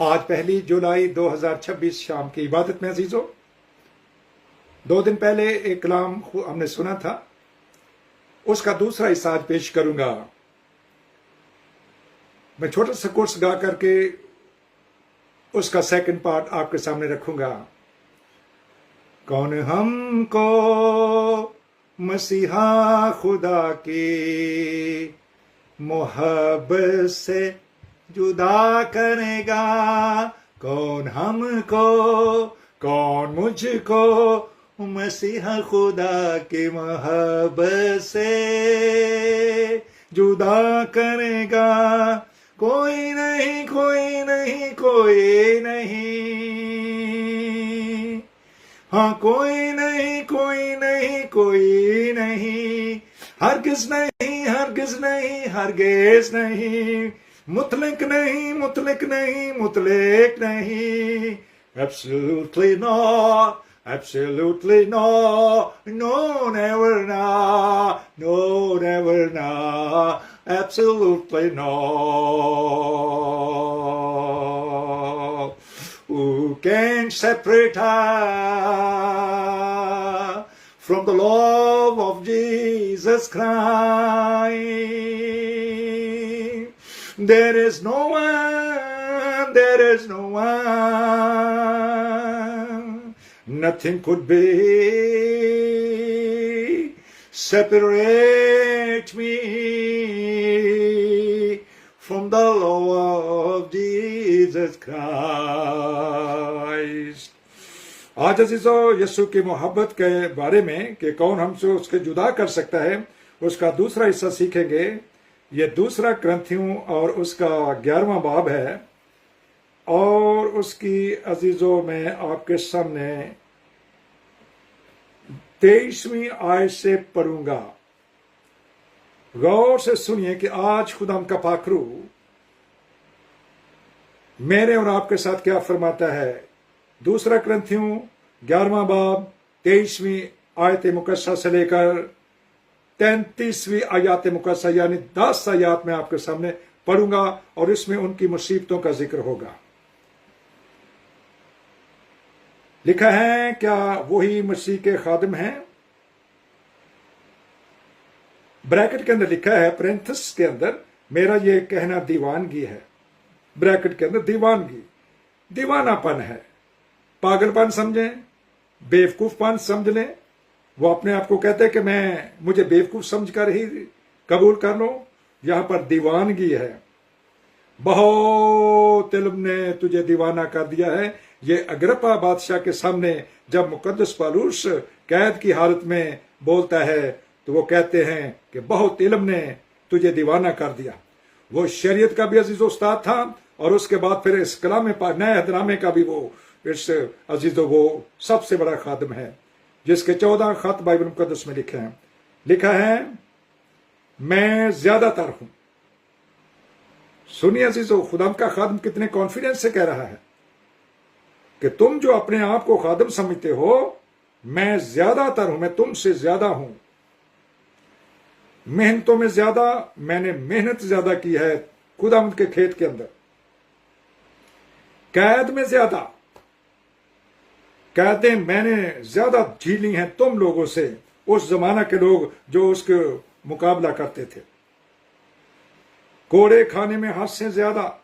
आज 1 जुलाई 2026 शाम की इबादत में अजीजों, 2 दिन पहले एक कलाम हमने सुना था, उसका दूसरा हिस्सा आज पेश करूंगा। मैं छोटा सा कोर्स गा करके उसका सेकंड पार्ट आपके सामने रखूंगा। कौन हमको मसीहा खुदा की मोहब्बत से जुदा करेगा? कौन हमको, कौन मुझको मसीहा खुदा की मोहब्बत से जुदा करेगा? कोई नहीं, कोई नहीं, कोई नहीं, हाँ कोई नहीं, कोई नहीं, कोई नहीं, हरगिज़ नहीं, हरगिज़ नहीं, हरगिज़ नहीं, मुतलक नहीं, मुतलक नहीं, मुतलक नहीं, absolutely not, absolutely not, no, never not, no, never not, absolutely not. Who can separate us from the love of Jesus Christ? There is no one, there is no one. Nothing could be separate me from the love of Jesus Christ. आज अजीजों, यीशु की मोहब्बत के बारे में कि कौन हमसे उसके जुदा कर सकता है, उसका दूसरा हिस्सा सीखेंगे। ये दूसरा ग्रंथियों और उसका 11वां बाब है और उसकी अजीजों में आपके सामने 23वीं आयत से पढ़ूंगा। गौर से सुनिए कि आज खुदाम का पाखरू मेरे और आपके साथ क्या फरमाता है। दूसरा ग्रंथियों 11वां बाब 23वीं आयत मुकद्दसा से लेकर 33वीं आयत मुकद्दसा यानी 10 आयत में आपके सामने पढ़ूंगा और इसमें उनकी मुसीबतों का जिक्र होगा। लिखा है, क्या वही मसीह के खादिम हैं? ब्रैकेट के अंदर लिखा है, प्रेंथस के अंदर, मेरा ये कहना दीवानगी है। ब्रैकेट के अंदर दीवानगी, दीवानापन है। पागलपन समझें, बेवकूफपन समझ लें। वो अपने आप को कहते हैं कि मुझे बेवकूफ समझकर ही कबूल कर लो। यहां पर दीवानगी है। बहुत इल्म ने तुझे दीवाना कर दिया है। ये अग्रिप्पा बादशाह के सामने जब मुकद्दस पौलुस कैद की हालत में बोलता है तो वो कहते हैं कि बहुत इल्म ने तुझे दीवाना कर दिया। वो शरीयत का भी अजीज उस्ताद था और उसके बाद फिर इस कलाम नए हदनामे का भी वो इस अजीजों वो सबसे बड़ा खादिम है, जिसके 14 खत बाइबल मुकद्दस में लिखे हैं। लिखा है, मैं ज्यादातर हूं। सुनिए अजीजों, खुदा का खादिम कितने कॉन्फिडेंस से कह रहा है कि तुम जो अपने आप को खादिम समझते हो, मैं ज्यादातर हूं, मैं तुमसे ज्यादा हूं। मेहनतों में ज्यादा, मैंने मेहनत ज्यादा की है खुदावंद के खेत के अंदर। कैद में ज्यादा, कैदें मैंने ज्यादा झीली हैं तुम लोगों से, उस जमाना के लोग जो उसके मुकाबला करते थे। कोड़े खाने में हाथ से ज्यादा,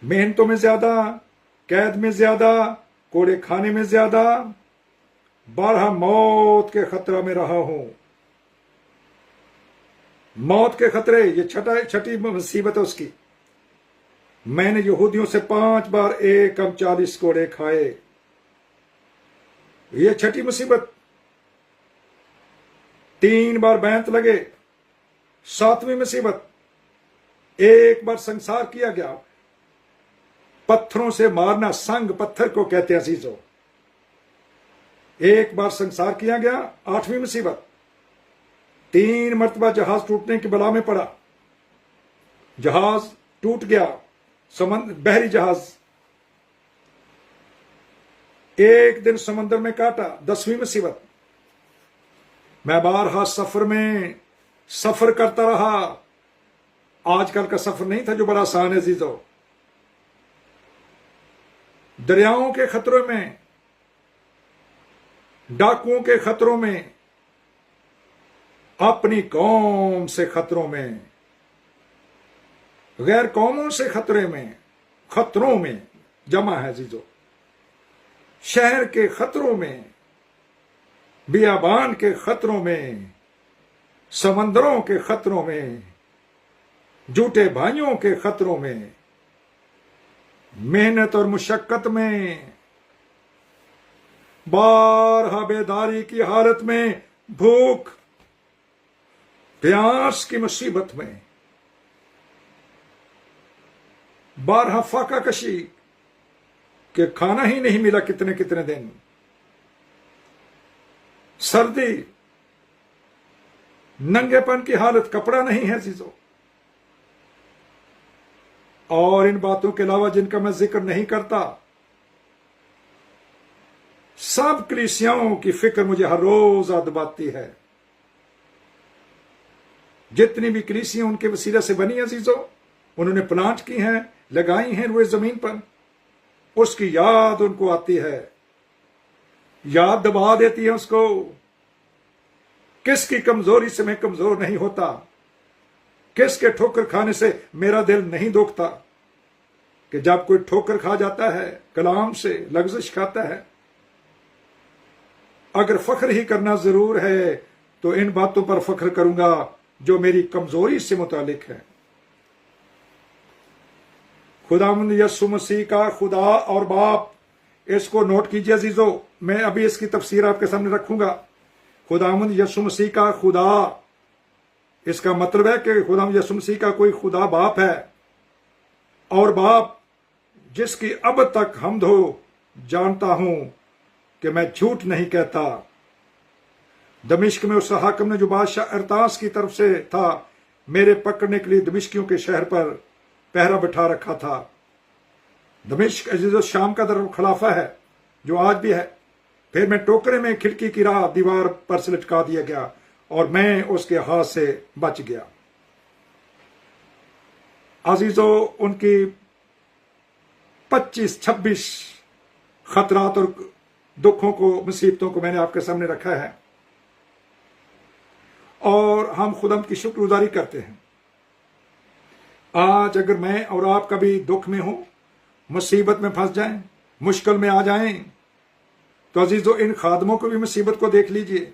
मेहनतों में ज्यादा, कैद में ज्यादा, कोड़े खाने में ज्यादा, 12 मौत के खतरा में रहा हूं। मौत के खतरे, ये छठी मुसीबत है उसकी। मैंने यहूदियों से 5 बार 1 कम 40 कोड़े खाए। ये छठी मुसीबत। 3 बार बैंत लगे। 7वीं मुसीबत, 1 बार संसार किया गया। पत्थरों से मारना, संग पत्थर को कहते हैं अजीजों। 1 बार संसार किया गया। 8वीं मुसीबत, 3 मरतबा जहाज टूटने की बला में पड़ा। जहाज टूट गया, बहरी जहाज। 1 दिन समंदर में काटा। 10वीं मुसीबत, मैं बारहा सफर में सफर करता रहा। आजकल का सफर नहीं था जो बड़ा आसान है अजीजों। दरियाओं के खतरों में, डाकुओं के खतरों में, अपनी कौम से खतरों में, गैर कौमों से खतरे में, खतरों में जमा है जीजो, शहर के खतरों में, बियाबान के खतरों में, समंदरों के खतरों में, झूठे भाइयों के खतरों में, मेहनत और मुशक्कत में, बारहा बेदारी की हालत में, भूख प्यास की मुसीबत में, बारहा फाका कशी के खाना ही नहीं मिला कितने कितने दिन, सर्दी, नंगेपन की हालत, कपड़ा नहीं है चीजों, और इन बातों के अलावा जिनका मैं जिक्र नहीं करता, सब कलीसियाओं की फिक्र मुझे हर रोज दबाती है। जितनी भी कलीसियां उनके वसीले से बनी है चीजों, उन्होंने प्लांट की हैं, लगाई हैं वो जमीन पर, उसकी याद उनको आती है, याद दबा देती है उसको। किसकी कमजोरी से मैं कमजोर नहीं होता, किसके ठोकर खाने से मेरा दिल नहीं दुखता, कि जब कोई ठोकर खा जाता है, कलाम से लग्जिश खाता है। अगर फख्र ही करना जरूर है तो इन बातों पर फख्र करूंगा जो मेरी कमजोरी से मुतालिक है। खुदावंद यीशु मसीह का खुदा और बाप, इसको नोट कीजिए अजीजों, मैं अभी इसकी तफसीर आपके सामने रखूंगा। खुदावंद यीशु मसीह का खुदा, इसका मतलब है कि खुदावंद यीशु मसीह का कोई खुदा बाप है, और बाप जिसकी अब तक हमद हो, जानता हूं कि मैं झूठ नहीं कहता। दमिश्क में उस हाकिम ने जो बादशाह अरतास की तरफ से था, मेरे पकड़ने के लिए दमिश्कियों के शहर पर पहरा बिठा रखा था। दमिश्क अजीजो शाम का दर खिलाफा है जो आज भी है। फिर मैं टोकरे में खिड़की की राह दीवार पर से लटका दिया गया और मैं उसके हाथ से बच गया। अजीजो, उनकी 25-26 खतरात और दुखों को, मुसीबतों को मैंने आपके सामने रखा है, और हम खुदा की शुक्रगुजारी करते हैं। आज अगर मैं और आप कभी दुख में हो, मुसीबत में फंस जाएं, मुश्किल में आ जाएं, तो अजीजों इन खादमों को भी मुसीबत को देख लीजिए।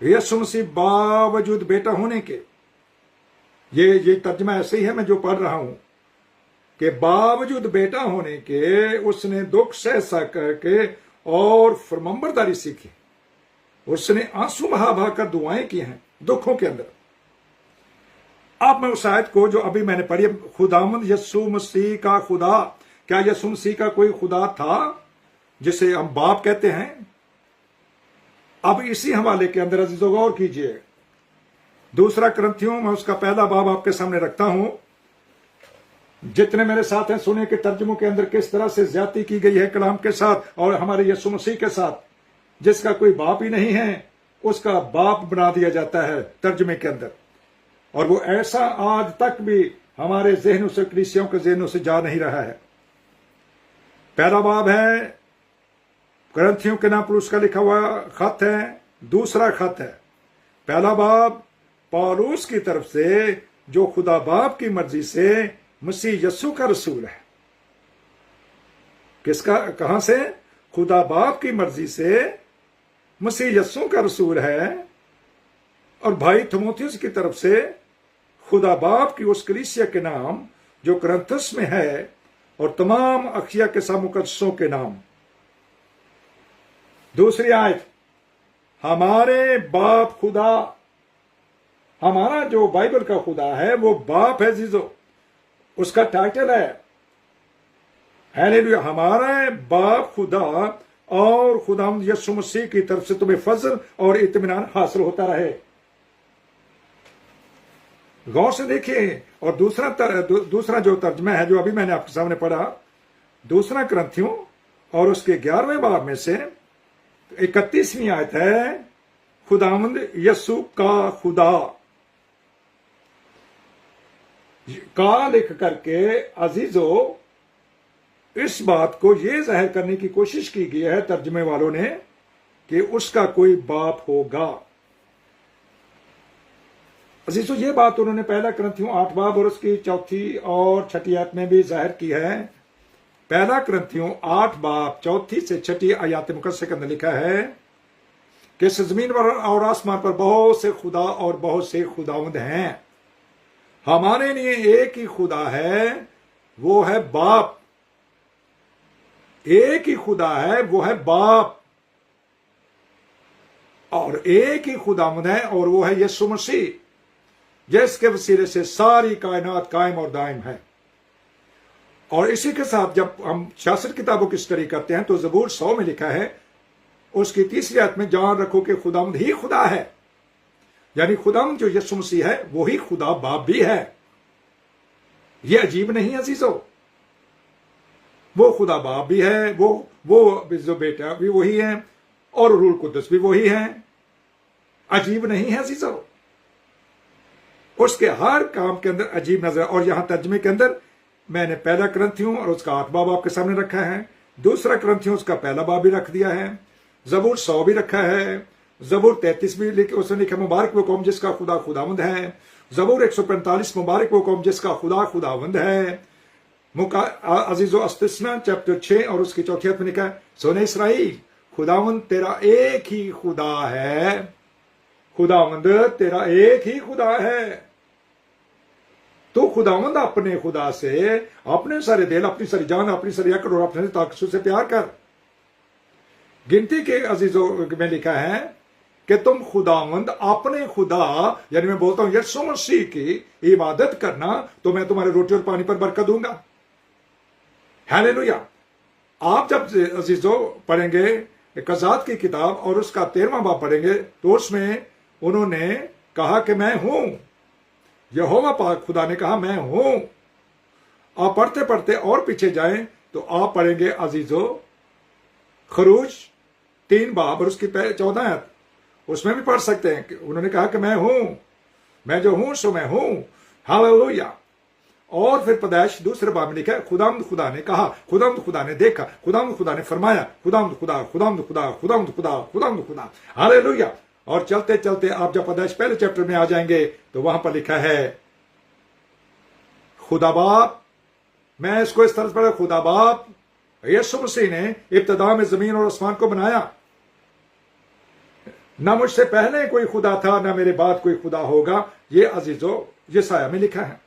यीशु मसीह बावजूद बेटा होने के, ये तर्जमा ऐसे ही है मैं जो पढ़ रहा हूं, कि बावजूद बेटा होने के उसने दुख सह करके और फरमाबरदारी सीखी। उसने आंसू बहा बहा कर दुआएं की हैं दुखों के अंदर। अब मैं उस आयत को जो अभी मैंने पढ़ी, खुदावंद यीशु मसीह का खुदा, क्या यीशु मसीह का कोई खुदा था जिसे हम बाप कहते हैं? अब इसी हवाले के अंदर अजीजों गौर कीजिए। दूसरा करंथियों में उसका पहला बाब आपके सामने रखता हूं। जितने मेरे साथ हैं, सुने के तर्जुमों के अंदर किस तरह से ज्यादती की गई है कलाम के साथ और हमारे यीशु मसीह के साथ। जिसका कोई बाप ही नहीं है उसका बाप बना दिया जाता है तर्जुमे के अंदर, और वो ऐसा आज तक भी हमारे जहनों से, कलीसियाओं के जहनों से जा नहीं रहा है। पहला बाब है, करंथियों के नाम पर उसका लिखा हुआ खत है। दूसरा खत है, पहला बाब पौलुस की तरफ से, जो खुदा बाप की मर्जी से मसीह यस्सु का रसूल है। किसका, कहां से? खुदा बाप की मर्जी से मसीह यस्सु का रसूल है, और भाई थिमोथियुस की तरफ से खुदा बाप की उस कलीसिया के नाम जो करंथस में है, और तमाम अखिया के सब मुकद्दसों के नाम। दूसरी आयत, हमारे बाप खुदा, हमारा जो बाइबल का खुदा है वो बाप है जीजो, उसका टाइटल है। हालेलुया, हमारा बाप खुदा, और खुदा यीशु मसीह की तरफ से तुम्हें फजल और इत्मीनान हासिल होता रहे। गौर से देखिए। और दूसरा जो तर्जमा है जो अभी मैंने आपके सामने पढ़ा, दूसरा करंथियों और उसके 11वें बाब में से 31वीं आयत है, खुदावंद यीशु का खुदा का लिख करके अजीजो इस बात को ये जाहिर करने की कोशिश की गई है तर्जुमे वालों ने कि उसका कोई बाप होगा। अजीजों, ये बात उन्होंने पहला करंथियों 8 बाब और उसकी 4 और 6 आयत में भी जाहिर की है। पहला करंथियों 8 बाब 4 से 6 आयत मुकद्दस के अंदर लिखा है कि इस जमीन पर और आसमान पर बहुत से खुदा और बहुत से खुदावंद हैं, हमारे लिए एक ही खुदा है, वो है बाप। एक ही खुदा है, वो है बाप, और एक ही खुदावंद है और वो है यीशु मसीह, जिसके वसीले से सारी कायनात कायम और दायम है। और इसी के साथ जब हम शास्त्र किताबों की स्टडी करते हैं तो ज़बूर 100 में लिखा है, उसकी 3 आयत में, जान रखो कि खुदावंद ही खुदा है। यानी खुदावंद जो यीशु मसीह है वो ही खुदा बाप भी है। ये अजीब नहीं है अजीजों? वो खुदा बाप भी है, वो जो बेटा भी वही है, और रूल कुद्दस भी वही है। अजीब नहीं है अजीजों? उसके हर काम के अंदर अजीब नजर। और यहां तर्जमे के अंदर मैंने पहला करंथियों और उसका 8 बाब आपके सामने रखा है, दूसरा करंथियों उसका पहला बाब भी रख दिया है, ज़बूर 100 भी रखा है, ज़बूर 33 भी उसने लिखा, मुबारक वो कौम जिसका खुदा खुदावंद है। ज़बूर 145, मुबारक वो कौम जिसका खुदा खुदावंद है। अजीजो अस्तिस्ना चैप्टर 6 और उसकी 4 आयत में लिखा है, सोने इसराइल, खुदावंद तेरा एक ही खुदा है। खुदावंद तेरा एक ही खुदा है। तो खुदावंद अपने खुदा से अपने सारे दिल, अपनी सारी जान, अपनी सारी अकड़ और अपने ताकत से प्यार कर। गिनती के अजीजों में लिखा है कि तुम खुदावंद अपने खुदा, यानी मैं बोलता हूं यीशु मसीह की इबादत करना तो मैं तुम्हारे रोटी और पानी पर बरकत दूंगा। हालेलुया। आप जब अजीजों पढ़ेंगे कज़ात की किताब और उसका 13वां बाब पढ़ेंगे तो उसमें उन्होंने कहा कि मैं हूं, यहोवा पाक खुदा ने कहा मैं हूं। आप पढ़ते पढ़ते और पीछे जाएं तो आप पढ़ेंगे अजीजों खरूज 3 बाब और उसकी 14 आयत, उसमें भी पढ़ सकते हैं कि उन्होंने कहा कि मैं हूं, मैं जो हूं सो मैं हूं। हालेलुया। और फिर पैदाइश 2 बाब में लिखा है, खुदावंद खुदा ने कहा, खुदावंद खुदा ने देखा, खुदावंद खुदा ने फरमाया, खुदावंद खुदा, खुदावंद खुदा, खुदावंद खुदा, खुदावंद खुदा। हालेलुया। और चलते चलते आप जब पैदाइश पहले चैप्टर में आ जाएंगे तो वहां पर लिखा है खुदा बाप। मैं इसको इस तरह पढ़ा, खुदा बाप यीशु मसीह ने इब्तिदा में जमीन और आसमान को बनाया। ना मुझसे पहले कोई खुदा था, ना मेरे बाद कोई खुदा होगा। ये अजीजों यशायाह में लिखा है।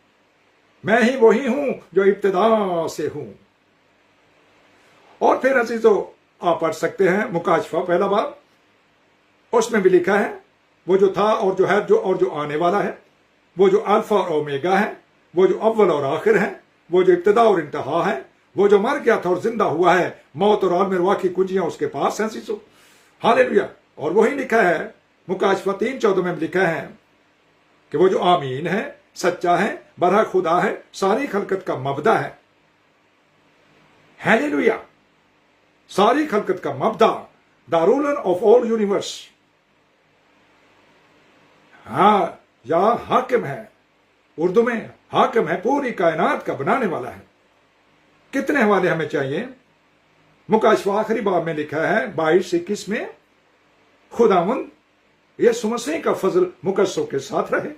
मैं ही वही हूं जो इब्तिदा से हूं। और फिर अजीजों आप पढ़ सकते हैं मुकाशफा 1 बाब, उसमें भी लिखा है वो जो था और जो है जो आने वाला है, वो जो अल्फा और ओमेगा है, वो जो अव्वल और आखिर है, वो जो इब्तिदा और इंतहा है, वो जो मर गया था और जिंदा हुआ है, मौत और आलम अर्वाह की कुंजियां उसके पास हैं। सीसो हालेलुया। और वही लिखा है मुकाशफा 3:14 में लिखा है कि वो जो आमीन है, सच्चा है, बरहा खुदा है, सारी खलकत का मबदा है। हालेलुया। सारी खलकत का मबदा, the ruler of all universe. हाँ, या हाकिम है, उर्दू में हाकिम है, पूरी कायनात का बनाने वाला है। कितने हवाले हमें चाहिए? मुकाशफा आखिरी बाब में लिखा है 22-21 में, खुदावंद यीशु मसीह का फजल मुकद्दसों के साथ रहे।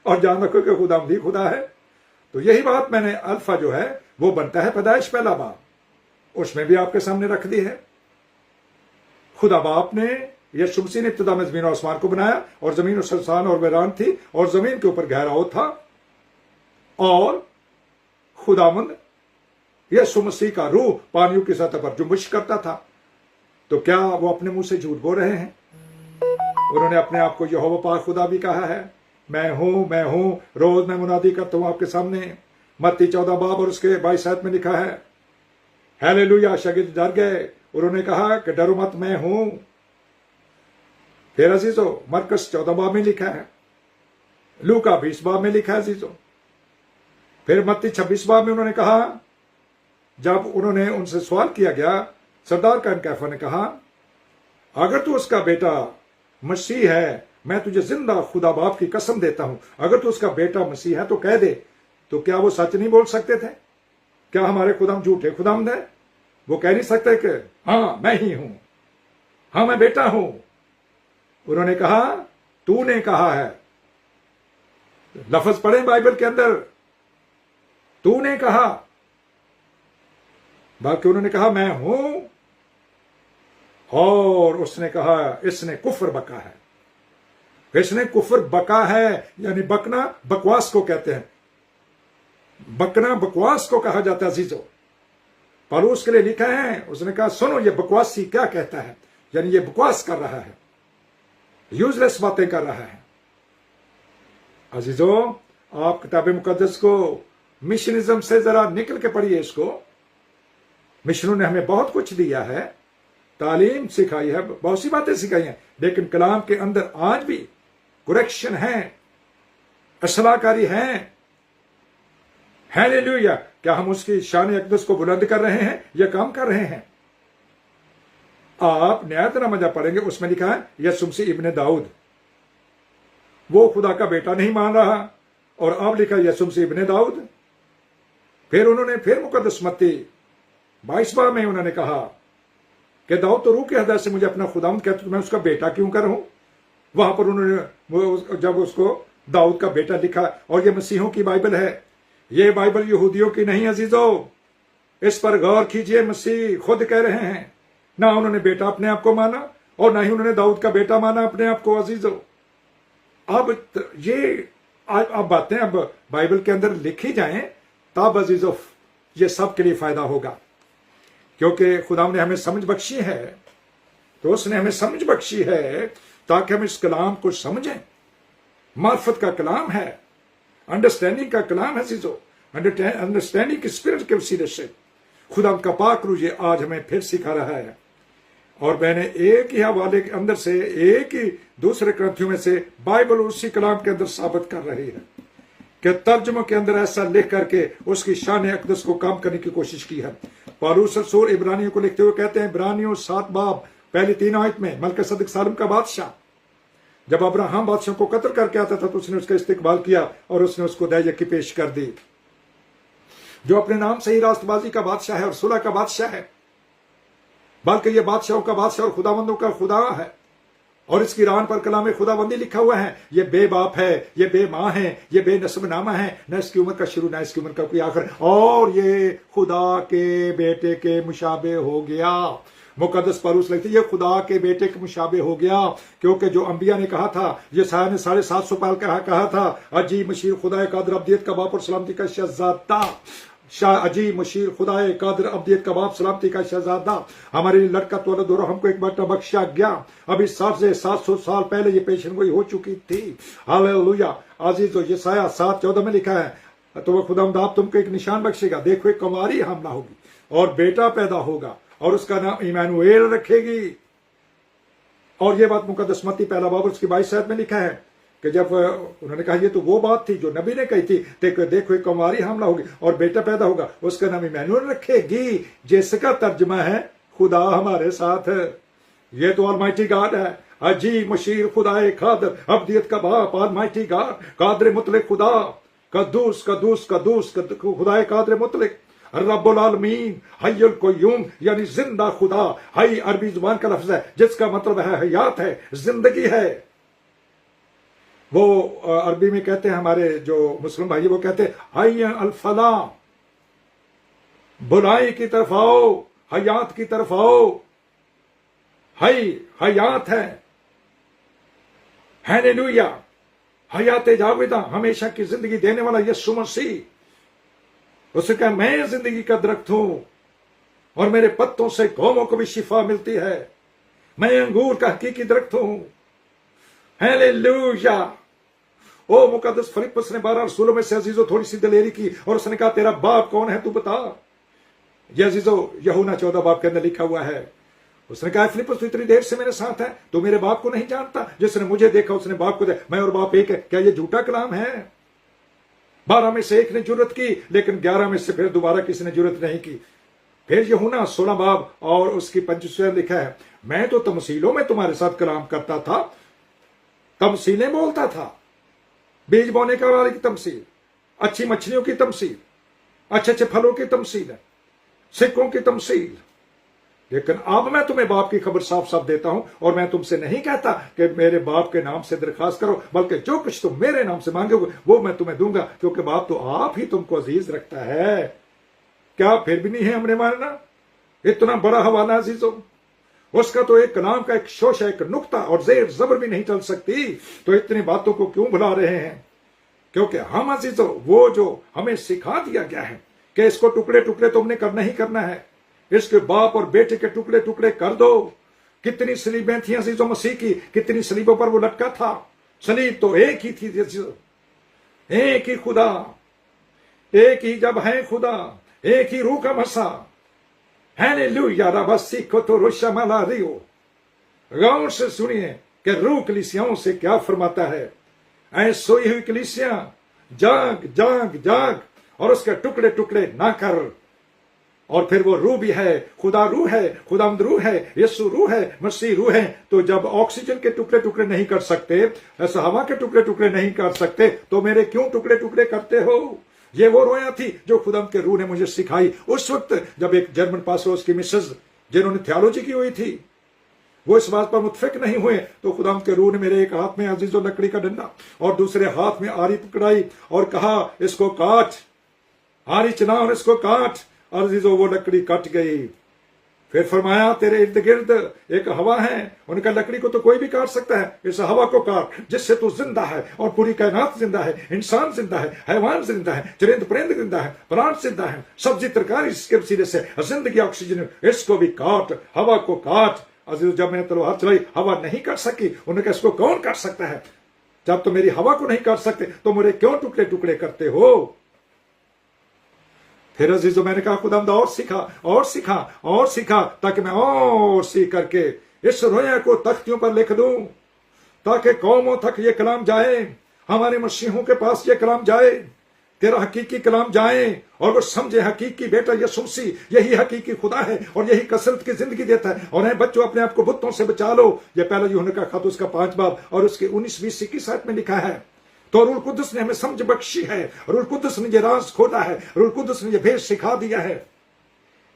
और जान रखो कि खुदावंद ही खुदा है। तो यही बात मैंने अल्फा जो है वो बनता है पैदाइश 1 बाब, उसमें भी आपके सामने रख दी है। खुदा बाप ने, यीशु मसीह ने इब्तिदा में जमीन और आसमान को बनाया, और जमीन और सुनसान और वीरान थी, और जमीन के ऊपर गहराव था, और खुदावंद यीशु मसीह का रूह पानियों की सतह पर जुम्बिश करता था। तो क्या वो अपने मुंह से झूठ बोल रहे हैं? उन्होंने अपने आप को यहोवा पाक खुदा भी कहा है। मैं हूं, रोज मैं मुनादी करता हूं आपके सामने। मत्ती 14 बाब और उसके 22 आयत में लिखा है। हालेलुया। शागिर्द डर गए, उन्होंने कहा कि डरो मत, मैं हूं। फिर अजीजों मरकस 14 बाब में लिखा है, लूका 20 बाब में लिखा है अजीजों। फिर मत्ती 26 बाब में उन्होंने कहा, जब उन्होंने उनसे सवाल किया गया, सरदार कायन कैफा ने कहा, अगर तू उसका बेटा मसीह है, मैं तुझे जिंदा खुदा बाप की कसम देता हूं, अगर तू उसका बेटा मसीह है तो कह दे। तो क्या वो सच नहीं बोल सकते थे? क्या हमारे खुदाम झूठे खुदाम है? वो कह नहीं सकते कि हाँ मैं ही हूं, हाँ मैं बेटा हूं। उन्होंने कहा तूने कहा है। लफ्ज पढ़े बाइबल के अंदर, तूने कहा। बाकी उन्होंने कहा मैं हूं, और उसने कहा इसने कुफर बका है। इसने कुफर बका है, यानी बकना बकवास को कहते हैं। बकना बकवास को कहा जाता है अजीजों। पौलुस के लिए लिखा है, उसने कहा सुनो ये बकवासी क्या कहता है, यानी ये बकवास कर रहा है, यूजलेस बातें कर रहा है। अजीजों, आप किताब मुकद्दस को मिशनिज्म से जरा निकल के पढ़िए इसको। मिशनों ने हमें बहुत कुछ दिया है, तालीम सिखाई है, बहुत सी बातें सिखाई हैं, लेकिन कलाम के अंदर आज भी कुरेक्शन है, असलाहकारी है। हालेलुया। क्या हम उसकी शान अक़दस को बुलंद कर रहे हैं या काम कर रहे हैं? आप न्यायतनामा जब पढ़ेंगे उसमें लिखा है यसुम मसीह इब्ने दाऊद, वो खुदा का बेटा नहीं मान रहा, और अब लिखा यसुम मसीह इब्ने दाऊद। फिर उन्होंने फिर मुकद्दस मत्ती 22 में उन्होंने कहा कि दाऊद तो रूह के हृदय से मुझे अपना खुदावंद कहता, तो मैं उसका बेटा क्यों कर हूं? वहां पर उन्होंने जब उसको दाऊद का बेटा लिखा, और ये मसीहों की बाइबल है, ये बाइबल यहूदियों की नहीं अजीजों। इस पर गौर कीजिए, मसीह खुद कह रहे हैं, ना उन्होंने बेटा अपने आप को माना और ना ही उन्होंने दाऊद का बेटा माना अपने आप को अजीजों। अब ये अब बातें अब बाइबल के अंदर लिखी जाएं, तब अजीजों ये सब के लिए फायदा होगा, क्योंकि खुदा ने हमें समझ बख्शी है। तो उसने हमें समझ बख्शी है ताकि हम इस कलाम को समझें। मार्फत का कलाम है, अंडरस्टैंडिंग का कलाम है अजीजों, अंडरस्टैंडिंग की स्पिरिट के वसीले से खुदा का पाक रूह ये आज हमें फिर सिखा रहा है। और मैंने एक ही हवाले के अंदर से, एक ही दूसरे ग्रंथों में से बाइबल उसी कलाम के अंदर साबित कर रही है कि तर्जुमों के अंदर ऐसा लिख करके उसकी शान अक़दस को काम करने की कोशिश की है। पौलुस रसूल इब्रानियों को लिखते हुए कहते हैं, इब्रानियों 7 बाब पहली 3 आयत में, मलकीसेदेक सालम का बादशाह जब अब्राहम बादशाह को कत्ल करके आता था तो उसने उसका इस्तेकबाल किया और उसने उसको दयाकी पेश कर दी। जो अपने नाम से ही रास्तबाजी का बादशाह है और सुलह का बादशाह है, बल्कि ये बादशाहों का बादशाह और खुदाबंदों का खुदा है। और इसकी रान पर कलाम खुदाबंदी लिखा हुआ है, ये बेबाप है, ये बेमां है, ये बेनस्ब नामा है, न इसकी उम्र का शुरू न इसकी उम्र का कोई आखिर, और ये खुदा के बेटे के मुशाबे हो गया। मुकद्दस पौलुस लिखते ये खुदा के बेटे के मुशाबे हो गया, क्योंकि जो अंबिया ने कहा था, ये साया ने 750 साल कहा था, अजी मशीर खुदा कादिर अब्दियत का बाप और सलामती का शहजादा, अजी मशीर खुदाए कादिर अब्दियत का बाप सलामती का शहजादा, हमारे लिए लड़का तो दौरा हमको एक बेटा बख्शा गया। अभी 700 साल पहले ये पेशनगोई हो चुकी थी। हालेलुया। अजीज तो यशायाह 7:14 में लिखा है, तो वह खुदावंद तुमको एक निशान बख्शेगा, देखो एक कुंवारी हमला होगी और बेटा पैदा होगा और उसका नाम इमानुएल रखेगी। और ये बात मुकद्दस मत्ती 1 बाब उसकी 22 आयत में लिखा है कि जब उन्होंने कहा ये तो वो बात थी जो नबी ने कही थी, देखो एक कुंवारी हमला होगी और बेटा पैदा होगा, उसका नाम इमानुएल रखेगी, जिसका तर्जमा है खुदा हमारे साथ है। ये तो ऑलमाइटी गॉड है, अजी मशीर खुदाए कादिर अब्दियत का बाप, ऑलमाइटी गॉड, कादिर मुतलक खुदा, कद्दूस कद्दूस कद्दूस खुदाए कादिर मुतलक रब्बुल आलमीन हय्युल क़य्यूम, यानी जिंदा खुदा। हई अरबी जुबान का लफ्ज है जिसका मतलब है हयात है, जिंदगी है। वो अरबी में कहते हैं, हमारे जो मुस्लिम भाई वो कहते हैं हय अल फला, बुराई की तरफ आओ, हयात की तरफ आओ। हई हयात है, हालेलुया। हयात जाविदा, हमेशा की जिंदगी देने वाला यीशु मसीह। उसने कहा मैं जिंदगी का दरख्त हूं और मेरे पत्तों से कौमों को भी शिफा मिलती है। मैं अंगूर का हकीकी दरख्त हूं। हालेलुया। ओ मुकद्दस फिलिप्पुस ने 12 रसूलों में से अजीजों थोड़ी सी दलेरी की और उसने कहा तेरा बाप कौन है तू बता। ये अजीजों यूहन्ना 14 बाब के अंदर लिखा हुआ है। उसने कहा फिलिप्पुस तू इतनी देर से मेरे साथ है, तू मेरे बाप को नहीं जानता, जिसने मुझे देखा उसने बाप को देखा। मैं और बाप एक है। क्या ये झूठा कलाम है? 12 में से एक ने जुर्रत की, लेकिन 11 में से फिर दोबारा किसी ने जुर्रत नहीं की। फिर यूहन्ना 16 बाब और उसकी 25 लिखा है, मैं तो तमसीलों में तुम्हारे साथ कलाम करता था, तमसीलें बोलता था, बीज बोने का वाले की तमसील, अच्छी मछलियों की तमसील, अच्छे अच्छे फलों की तमसील है, सिक्कों की तमसील। लेकिन अब मैं तुम्हें बाप की खबर साफ साफ देता हूं, और मैं तुमसे नहीं कहता कि मेरे बाप के नाम से दरखास्त करो, बल्कि जो कुछ तुम मेरे नाम से मांगोगे वो मैं तुम्हें दूंगा, क्योंकि बाप तो आप ही तुमको अजीज रखता है। क्या फिर भी नहीं है हमने मानना? इतना बड़ा हवाला अजीजों, उसका तो एक नाम का एक शोश है, एक नुक्ता और जेर जबर भी नहीं चल सकती, तो इतनी बातों को क्यों भुला रहे हैं? क्योंकि हम अजीजों, वो जो हमें सिखा दिया गया है कि इसको टुकड़े टुकड़े तुमने करना ही करना है, इसके बाप और बेटे के टुकड़े टुकड़े कर दो। कितनी सलीबें थी अजीजों मसीह की, कितनी सलीबों पर वो लटका था। सलीब तो एक ही थी, एक ही खुदा, एक ही जब है खुदा, एक ही रूह का मसा। हालेलुया रबसी को तो रोशमला रियो। गौर से सुनिए कि रूह कलीसियाओं से क्या फरमाता है। ऐ सोई हुई कलीसिया, जाग जाग जाग और उसके टुकड़े टुकड़े ना कर। और फिर वो रूह भी है, खुदा रूह है, खुदावंद रूह है, यीशु रूह है, मसीह रूह है। तो जब ऑक्सीजन के टुकड़े टुकड़े नहीं कर सकते, ऐसा हवा के टुकड़े टुकड़े नहीं कर सकते, तो मेरे क्यों टुकड़े टुकड़े करते हो? ये वो रोया थी जो खुदावंद के रूह ने मुझे सिखाई उस वक्त जब एक जर्मन पास्टर, उसकी मिसेज जिन्होंने थियोलॉजी की हुई थी, वो इस बात पर मुतफिक नहीं हुए, तो खुदावंद के रूह ने मेरे एक हाथ में अजीजों लकड़ी का डंडा और दूसरे हाथ में आरी पकड़ाई और कहा इसको काट, आरी चना और इसको काट। अजीजों वो लकड़ी कट गई। फिर फरमाया तेरे इर्द गिर्द एक हवा है, उनका लकड़ी को तो कोई भी काट सकता है, इस हवा को काट जिससे तू जिंदा है और पूरी कायनात जिंदा है, इंसान जिंदा है, हैवान जिंदा है, चरिंद परिंद जिंदा है, प्लांट जिंदा है, सब्जी तरकारी इसके वसीले से जिंदगी ऑक्सीजन, इसको भी काट, हवा को काट। अजीज जब मैंने तलवार चलाई, हवा नहीं काट सकी। उन्होंने कहा इसको कौन काट सकता है? जब तो मेरी हवा को नहीं काट सकते तो मुझे क्यों टुकड़े टुकड़े करते हो? फिर अजीजों मैंने कहा खुदावंद और सीखा और सीखा और सीखा, ताकि मैं और सीख करके इस रोया को तख्तियों पर लिख दूं, ताकि कौमों तक ये कलाम जाए, हमारे मसीहों के पास ये कलाम जाए, तेरा हकीकी कलाम जाए और वो समझे हकीकी बेटा यीशु मसीह यही हकीकी खुदा है और यही कसरत की जिंदगी देता है। और बच्चों अपने आप को बुतों से बचा लो। ये पहला यूहन्ना का खत उसका 5 बाब और उसके 19-20-21 आयत में लिखा है। तो रूह कुदस ने हमें समझ बख्शी है, रूह कुदस ने ये राज खोला है, रूह कुदस ने ये भेद सिखा दिया है।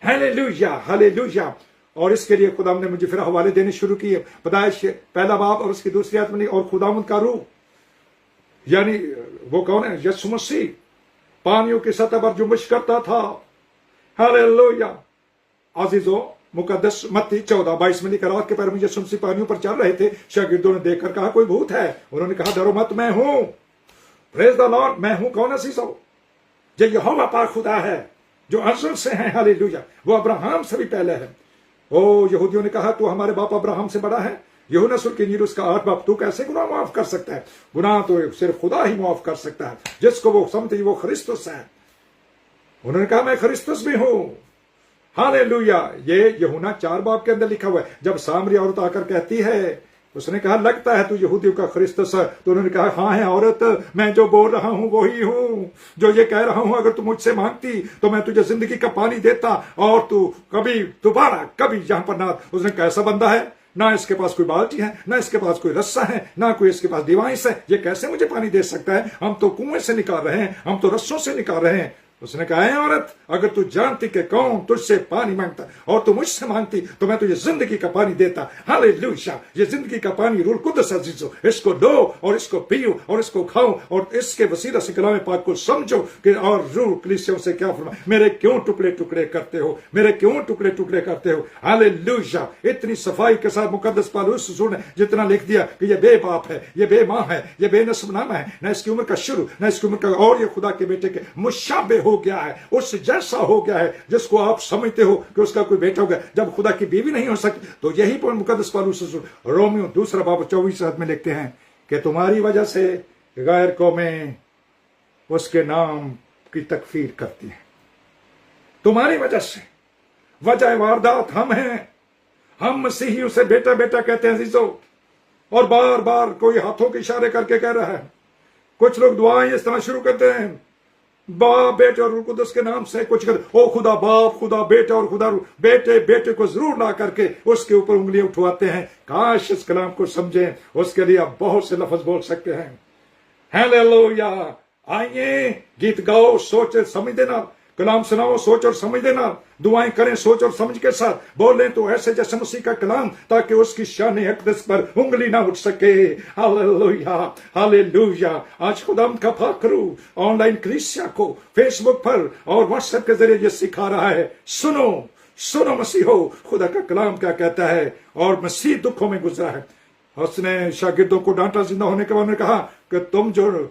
Hallelujah hallelujah. और इसके लिए खुदा ने मुझे फिर हवाले देने शुरू किए। पैदाइश पहला बाब और उसकी दूसरी आयत में, और खुदावंद का रूह यानी वो कौन है? यीशु मसीह पानियों की सतह पर जुम्बिश करता था। हालेलुया। अजीजों मुकद्दस मत्ती 14-22 में लिखा, रात के पैर में यीशु मसीह पानियों पर चल रहे थे। शागिर्दों ने देखकर कहा कोई भूत है। उन्होंने कहा डरो मत, मैं हूं। Praise the Lord. मैं हूं कौन अजीजों? जो यहोवा पाक खुदा है जो अज़ल से है। हालेलुया। वो अब्राहम से भी पहले है। ओ यहूदियों ने कहा तू हमारे बाप अब्राहम से बड़ा है। यूहन्ना सूरह की इंजील उसका 8 बाब, तू कैसे गुनाह माफ कर सकता है? गुनाह तो सिर्फ खुदा ही माफ कर सकता है, जिसको वो समझते वो ख्रिस्तुस है। उन्होंने कहा मैं ख्रिस्तुस भी हूं। हालेलुया। ये यूहन्ना 4 बाब के अंदर लिखा हुआ है। जब सामरी औरत आकर कहती है, उसने कहा लगता है तू यहूदियों का ख्रिस्तुस है, तो उन्होंने कहा हाँ है औरत, मैं जो बोल रहा हूं वही हूं, जो ये कह रहा हूं। अगर तू मुझसे मांगती तो मैं तुझे जिंदगी का पानी देता और तू कभी दोबारा कभी यहां पर ना। उसने कैसा बंदा है, ना इसके पास कोई बाल्टी है, ना इसके पास कोई रस्सा है, ना कोई इसके पास डिवाइस है, ये कैसे मुझे पानी दे सकता है? हम तो कुएं से निकाल रहे हैं, हम तो रस्सों से निकाल रहे हैं। उसने कहा है औरत, अगर तू जानती कि कौन तुझसे पानी मांगता और तू मुझसे मांगती तो मैं तुझे जिंदगी का पानी देता। हालेलुया। ये जिंदगी का पानी रूह कुदस अजीजों, इसको लो और इसको पियो और इसको खाओ और इसके वसीला से कलाम पाक को समझो कि और रूह कलीसियों से क्या फरमा, मेरे क्यों टुकड़े टुकड़े करते हो? मेरे क्यों टुकड़े टुकड़े करते हो? हालेलुया। इतनी सफाई के साथ मुकद्दस पौलुस रसूल ने जितना लिख दिया कि ये बेबाप है, ये बेमां है, ये बेनस्बनामा है, न इसकी उम्र का शुरू न इसकी उम्र का, और ये खुदा के बेटे के मुशाबे हो गया है, उस जैसा हो गया है जिसको आप समझते हो कि उसका कोई बेटा हो गया। जब खुदा की बीवी नहीं हो सकती तो यही पर मुकद्दस पौलुस रसूल रोमियो 2 बाब 24 आयत में लिखते हैं कि तुम्हारी वजह से गैर कौमें उसके नाम की तकफीर करती है। तुम्हारी वजह से, वजह वारदात हम हैं, हम मसीही उसे बेटा बेटा कहते हैं अजीजों। और बार बार कोई हाथों के इशारे करके कह रहा है। कुछ लोग दुआएं इस तरह शुरू करते हैं, बाप बेटे और रूह कुदस के नाम से कुछ कर, ओ खुदा बाप, खुदा बेटे और खुदा रूह, बेटे बेटे को जरूर ला करके उसके ऊपर उंगलियां उठवाते हैं। काश इस कलाम को समझें, उसके लिए आप बहुत से लफ्ज बोल सकते हैं। हालेलुया। आइए गीत गाओ, सोचे समझ देना, कलाम सुनाओ सोच और समझ देना, दुआएं करें सोच और समझ के साथ, बोलें तो ऐसे जैसे मसीह का कलाम, ताकि उसकी शान अक़दस पर उंगली ना उठ सके। Hallelujah, hallelujah. आज खुदाम का फाकरू ऑनलाइन कलीसिया को फेसबुक पर और व्हाट्सएप के जरिए ये सिखा रहा है, सुनो सुनो मसीह हो, खुदा का कलाम क्या कहता है। और मसीह दुखों में गुजरा है, उसने शागिर्दों को डांटा, जिंदा होने के बाद उन्होंने कहा कि तुम जो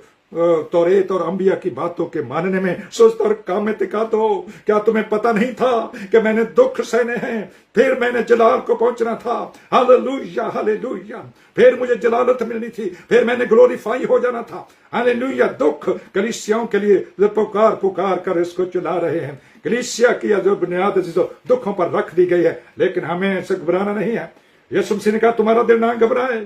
तौरेत और अंबिया की बातों के मानने में सुस्त और काम में टिका दो, क्या तुम्हें पता नहीं था कि मैंने दुख सहने हैं, फिर मैंने जलाल को पहुंचना था। Hallelujah, hallelujah. फिर मुझे जलालत मिलनी थी, फिर मैंने ग्लोरीफाई हो जाना था। हालेलुया। दुख कलीसियाओं के लिए पुकार पुकार कर इसको चला रहे हैं। कलीसिया की जो बुनियाद दुखों पर रख दी गई है, लेकिन हमें इससे घबराना नहीं है। यीशु मसीह ने कहा तुम्हारा दिल ना घबराए,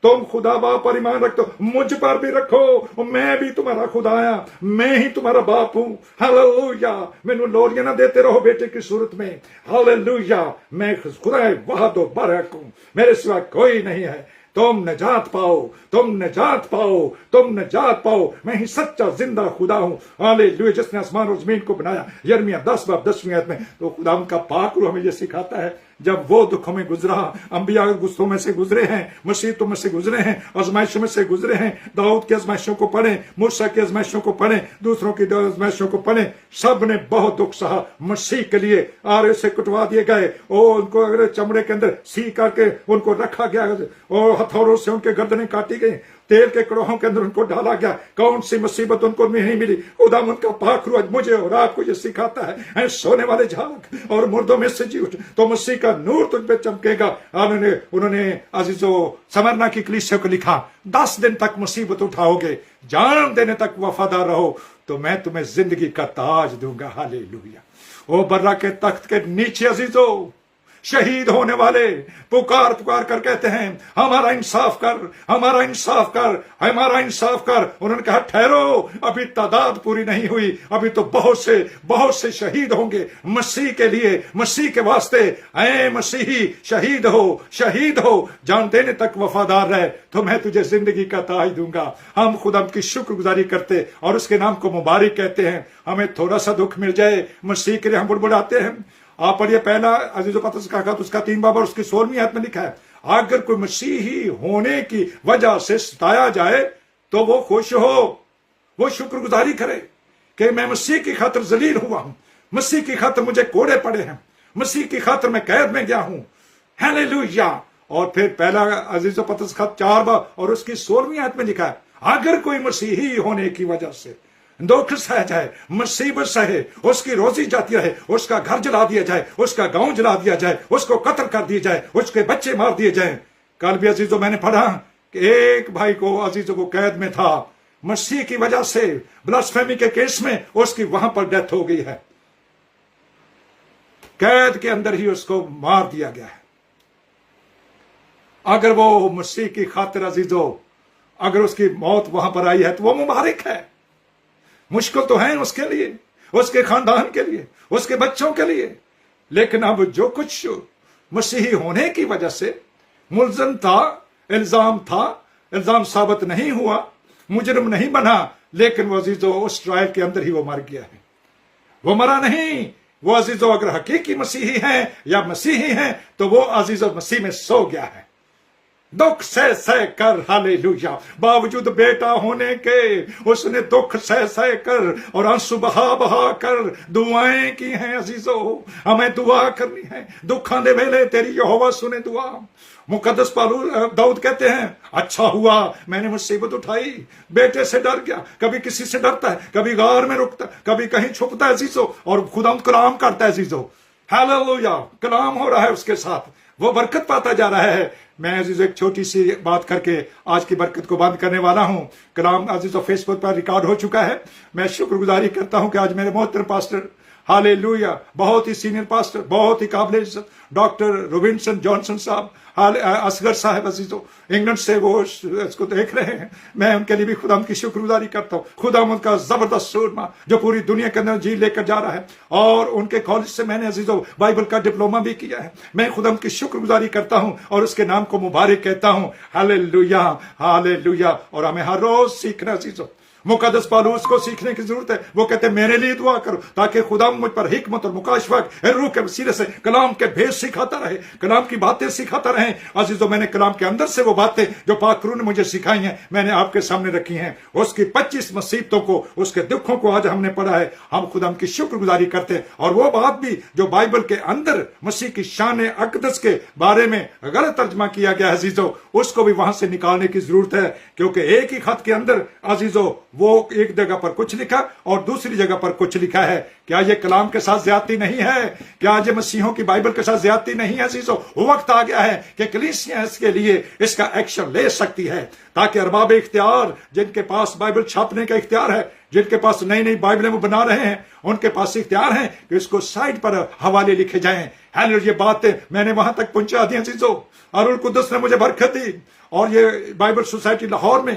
तुम खुदा बाप पर ईमान रख दो, मुझ पर भी रखो, मैं भी तुम्हारा खुदा आया, मैं ही तुम्हारा बाप हूं। हालेलुया। मैनू लोरियां ना देते रहो बेटे की सूरत में। हालेलुया। मैं खुदा वहादो बारक हूं, मेरे सिवा कोई नहीं है। तुम नजात पाओ, तुम नजात पाओ, तुम नजात पाओ, मैं ही सच्चा जिंदा खुदा हूं। हालेलुया। जिसने आसमान और जमीन को बनाया, यिर्मयाह 10:10 आयत में, तो खुदा का पाक रूह हमें यह सिखाता है, जब वो दुखों में गुजरा, अंबिया गुस्सों में से गुजरे हैं, मसीहतों में से गुजरे हैं, आजमाइशों में से गुजरे हैं, दाऊद की आजमाइशों को पढ़ें, मूसा की आजमाइशों को पढ़ें, दूसरों की आजमाइशों को पढ़ें, सब ने बहुत दुख सहा मसीह के लिए। आरे से कुटवा दिए गए और उनको अगर चमड़े के अंदर सी करके उनको रखा गया और हथौड़ों से उनके गर्दनें काटी गई, तेल के कड़ोहों के अंदर उनको डाला गया। कौन सी मुसीबत उनको नहीं मिली। खुदा उनका पाक रूह मुझे और आपको ये सिखाता है, सोने वाले जाग और मुर्दों में से जी उठ, तो मसीह का नूर तुझ पे चमकेगा। उन्होंने अजीजो समरना की कलीसिया को लिखा, 10 दिन तक मुसीबत उठाओगे, जान देने तक वफादार रहो, तो मैं तुम्हें जिंदगी का ताज दूंगा। हालेलुया। ओ बर्रा के तख्त के नीचे अजीजो शहीद होने वाले पुकार पुकार कर कहते हैं, हमारा इंसाफ कर, हमारा इंसाफ कर, हमारा इंसाफ कर। उन्होंने कहा ठहरो, अभी तादाद पूरी नहीं हुई, अभी तो बहुत से शहीद होंगे मसीह के लिए, मसीह के वास्ते। ऐ मसीही शहीद हो, शहीद हो, जान देने तक वफादार रहे, तो मैं तुझे जिंदगी का ताज दूंगा। हम खुदा की शुक्रगुजारी करते और उसके नाम को मुबारक कहते हैं। हमें थोड़ा सा दुख मिल जाए, मसीह के लिए हम बुड़बुड़ाते हैं। आप पढ़िए पहला अजीजो पतरस का खत, उसका 3 बाब और उसकी 16वीं आयत में लिखा है, अगर कोई मसीही होने की वजह से सताया जाए तो वो खुश हो, वो शुक्रगुजारी करे कि मैं मसीह की खातिर जलील हुआ हूं, मसीह की खातिर मुझे कोड़े पड़े हैं, मसीह की खातिर मैं कैद में गया हूं। हालेलुया। और फिर पहला अजीजो पतरस खत 4 बाब और उसकी 16वीं आयत में लिखा है, अगर कोई मसीही होने की वजह से दुख सह जाए, मुसीबत सहे, उसकी रोजी जाती रहे, उसका घर जला दिया जाए, उसका गांव जला दिया जाए, उसको कत्ल कर दिया जाए, उसके बच्चे मार दिए जाए। कल भी अजीजों मैंने पढ़ा कि एक भाई को अजीजों को कैद में था, मसीह की वजह से ब्लास्फेमी के केस में उसकी वहां पर डेथ हो गई है, कैद के अंदर ही उसको मार दिया गया है। अगर वो मसीह की खातिर अजीजों, अगर उसकी मौत वहां पर आई है तो वो मुबारक है। मुश्किल तो है उसके लिए, उसके खानदान के लिए, उसके बच्चों के लिए, लेकिन अब जो कुछ मसीही होने की वजह से मुल्ज़म था, इल्जाम साबित नहीं हुआ, मुजरिम नहीं बना, लेकिन वो अजीजों उस ट्रायल के अंदर ही वो मर गया है। वो मरा नहीं, वो अजीजों अगर हकीकी मसीही है या मसीही है तो वो अजीजों मसीह में सो गया है। दुख सह कर, हालेलुया, बावजूद बेटा होने के उसने दुख सह कर और आंसू बहा कर दुआएं की हैं। अजीजों हमें दुआ करनी है, दुखा दे वेले तेरी यहोवा सुने दुआ। मुकद्दस दाऊद कहते हैं, अच्छा हुआ मैंने मुसीबत उठाई, बेटे से डर गया। कभी किसी से डरता है, कभी गार में रुकता, कभी कहीं छुपता है अजीजों, और खुदा कलाम करता है अजीजों। हालेलुया, कलाम हो रहा है उसके साथ, वो बरकत पाता जा रहा है। मैं अजीज एक छोटी सी बात करके आज की बरकत को बंद करने वाला हूं। कलाम अजीज फेसबुक पर रिकॉर्ड हो चुका है। मैं शुक्रगुजारी करता हूं कि आज मेरे मोहतरम पास्टर, हालेलुया, बहुत ही सीनियर पास्टर, बहुत ही काबिल इज्जत डॉक्टर रोबिन्सन जॉनसन साहब, असगर साहब अजीजों इंग्लैंड से वो इसको देख रहे हैं। मैं उनके लिए भी खुदा की शुक्रगुजारी करता हूँ। खुदा उनका जबरदस्त सूरमा जो पूरी दुनिया के अंदर जी लेकर जा रहा है, और उनके कॉलेज से मैंने अजीजों बाइबल का डिप्लोमा भी किया है। मैं खुदा की शुक्रगुजारी करता हूँ और उसके नाम को मुबारक कहता हूँ। Hallelujah, hallelujah. और हमें हर रोज सीखना अजीजों, मुकद्दस पौलुस को सीखने की जरूरत है। वो कहते हैं मेरे लिए दुआ करो ताकि खुदा मुझ पर हिकमत और मुकाशफत रूह के वसीले से कलाम के भेद सिखाता रहे, कलाम की बातें सिखाता रहे। अजीजों, मैंने कलाम के अंदर से वो बातें जो पाक रूह ने मुझे सिखाई हैं मैंने आपके सामने रखी हैं। उसकी 25 मुसीबतों को, उसके दुखों को आज हमने पढ़ा है। हम खुदा की शुक्रगुजारी करते हैं। और वो बात भी जो बाइबल के अंदर मसीह की शान अक़दस के बारे में गलत तर्जमा किया गया है अजीजों, उसको भी वहां से निकालने की जरूरत है। क्योंकि एक ही खत के अंदर अजीजों वो एक जगह पर कुछ लिखा और दूसरी जगह पर कुछ लिखा है। क्या ये कलाम के साथ ज्यादती नहीं है? क्या ये मसीहों की बाइबल के साथ ज्यादती नहीं है अजीजों? वक्त आ गया है कि कलीसिया इसके लिए इसका एक्शन ले सकती है, ताकि अरबाब इख्तियार, जिनके पास बाइबल छापने का इख्तियार है, जिनके पास नई नई बाइबलें वो बना रहे हैं, उनके पास इख्तियार है कि इसको साइड पर हवाले लिखे जाएं। ये बातें मैंने वहां तक पहुंचा दी अजीजों। अरुल कुद्दस ने मुझे बरकत दी। और ये बाइबल सोसाइटी लाहौर में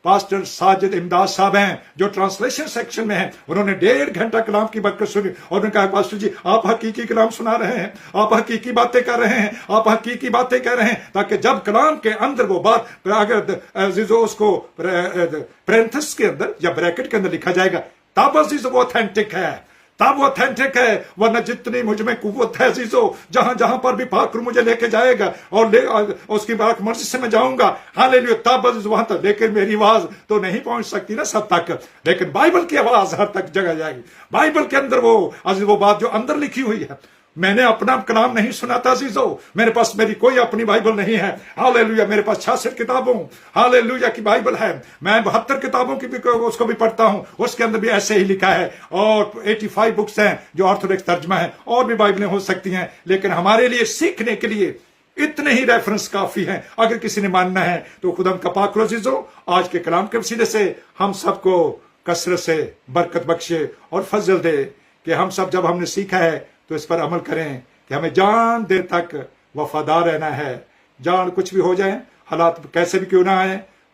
पास्टर साजिद इमदाद साहब हैं जो ट्रांसलेशन सेक्शन में हैं। उन्होंने 1.5 घंटा कलाम की बरकत सुनी और उन्होंने कहा पास्टर जी आप हकीकी कलाम सुना रहे हैं, आप हकीकी बातें कर रहे हैं, आप हकीकी बातें कह रहे हैं, ताकि जब कलाम के अंदर वो बात अगर अजीजों उसको पैरेंथेसिस के अंदर या ब्रैकेट के अंदर लिखा जाएगा तब अजीजों वो ऑथेंटिक है, तब वो ऑथेंटिक है। वरना जितनी मुझ में कुव्वत है अजीजों, जहां जहां पर भी पाक रूह मुझे लेके जाएगा और उसकी बात मर्जी से मैं जाऊंगा, हालेलुया, तब अजीज वहां तक। लेकिन मेरी आवाज तो नहीं पहुंच सकती ना सब तक, लेकिन बाइबल की आवाज हर तक जगह जाएगी। बाइबल के अंदर वो अजीज वो बात जो अंदर लिखी हुई है। मैंने अपना कलाम नहीं सुना था अजीजों, मेरे पास मेरी कोई अपनी बाइबल नहीं है। हालेलुया, मेरे पास 66 किताबों हालेलुया की बाइबल है। मैं 72 किताबों की भी उसको भी पढ़ता हूं, उसके अंदर भी ऐसे ही लिखा है। और 85 बुक्स हैं जो ऑर्थोडॉक्स तर्जमा है, और भी बाइबलें हो सकती हैं। लेकिन हमारे लिए सीखने के लिए इतने ही रेफरेंस काफी हैं। अगर किसी ने मानना है तो खुदा का पाक रूह अजीजों आज के कलाम के वसीले से हम सबको कसरत से बरकत बख्शे और फजल दे कि हम सब जब हमने सीखा है तो इस पर अमल करें कि हमें जान देर तक वफादार रहना है। जान कुछ भी हो जाए, हालात कैसे भी क्यों ना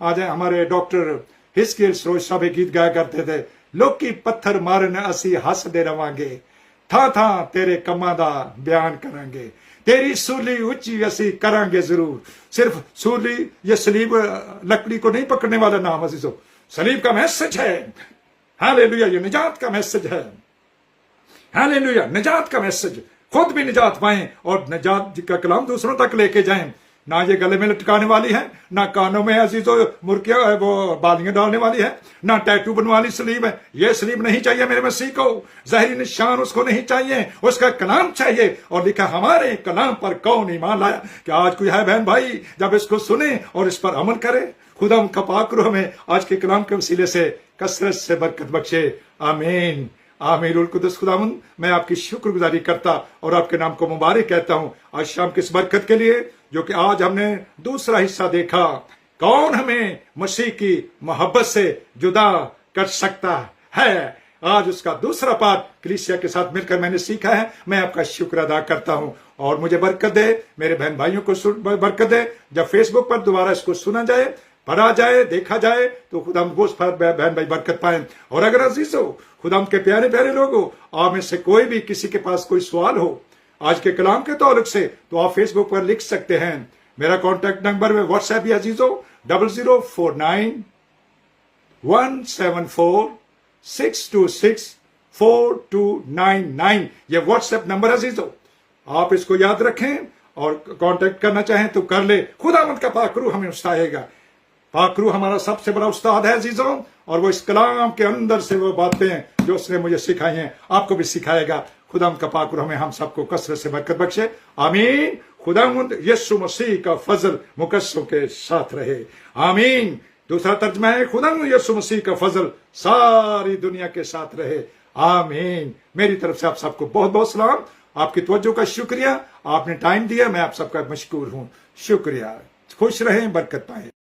आ जाए। हमारे डॉक्टर हिस्कियल सरोज साहब एक गीत गाया करते थे, लोकी पत्थर मारन असी हसदे रवांगे, था था तेरे कमां दा बयान करांगे, तेरी सूली ऊंची असी करांगे जरूर। सिर्फ सूली ये सलीब लकड़ी को नहीं पकड़ने वाला नाम अजीजों, सलीब का मैसेज है। हालेलुया, ये निजात का मैसेज है। हालेलुया, निजात का मैसेज, खुद भी निजात पाएं और निजात का कलाम दूसरों तक लेके जाएं। ना ये गले में लटकाने वाली है, ना कानों में अजीजों मुर्गियां वो बालियां डालने वाली है, ना टैटू बनने वाली सलीब है। ये सलीब नहीं चाहिए मेरे मसीह को, जहरी निशान उसको नहीं चाहिए, उसका कलाम चाहिए। और लिखा हमारे कलाम पर कौन ईमान लाया। क्या आज कोई है बहन भाई जब इसको सुने और इस पर अमल करे? खुदा उनका पाक रूह हमें आज के कलाम के वसीले से कसरत से बरकत बख्शे। आमीन आमीन। कुदस खुदावंद, मैं आपकी शुक्रगुजारी करता और आपके नाम को मुबारक कहता हूं आज शाम की इस बरकत के लिए जो कि आज हमने दूसरा हिस्सा देखा। कौन हमें मसीह की मोहब्बत से जुदा कर सकता है? आज उसका दूसरा पार्ट कलीसिया के साथ मिलकर मैंने सीखा है। मैं आपका शुक्र अदा करता हूं और मुझे बरकत दे, मेरे बहन भाइयों को बरकत दे। जब फेसबुक पर दोबारा इसको सुना जाए, पढ़ा जाए, देखा जाए तो खुदा उस पर बहन भाई बरकत पाए। और अगर अजीजों खुदा के प्यारे प्यारे लोगों आप में से कोई भी किसी के पास कोई सवाल हो आज के कलाम के ताल्लुक से तो आप फेसबुक पर लिख सकते हैं। मेरा कॉन्टैक्ट नंबर में व्हाट्सएप भी अजीजों 0049 174 626 4299 ये व्हाट्सएप नंबर अजीजों, आप इसको याद रखें और कांटेक्ट करना चाहें तो कर ले। खुदावंद का पाक रूह हमें उस्ताएगा। पाक रूह हमारा सबसे बड़ा उस्ताद है अजीजों, और वो इस कलाम के अंदर से वो बातें जो उसने मुझे सिखाई हैं आपको भी सिखाएगा। खुदावंद का पाक रूह हमें हम सबको कसरत से बरकत बख्शे। आमीन। खुदावंद यीशु मसीह का फजल मुकद्दसों के साथ रहे। आमीन। दूसरा तर्जमा है खुदावंद यीशु मसीह का फजल सारी दुनिया के साथ रहे। आमीन। मेरी तरफ से आप सबको बहुत बहुत सलाम। आपकी तवज्जो का शुक्रिया, आपने टाइम दिया, मैं आप सबका मशकूर हूं। शुक्रिया। खुश रहें, बरकत पाएं।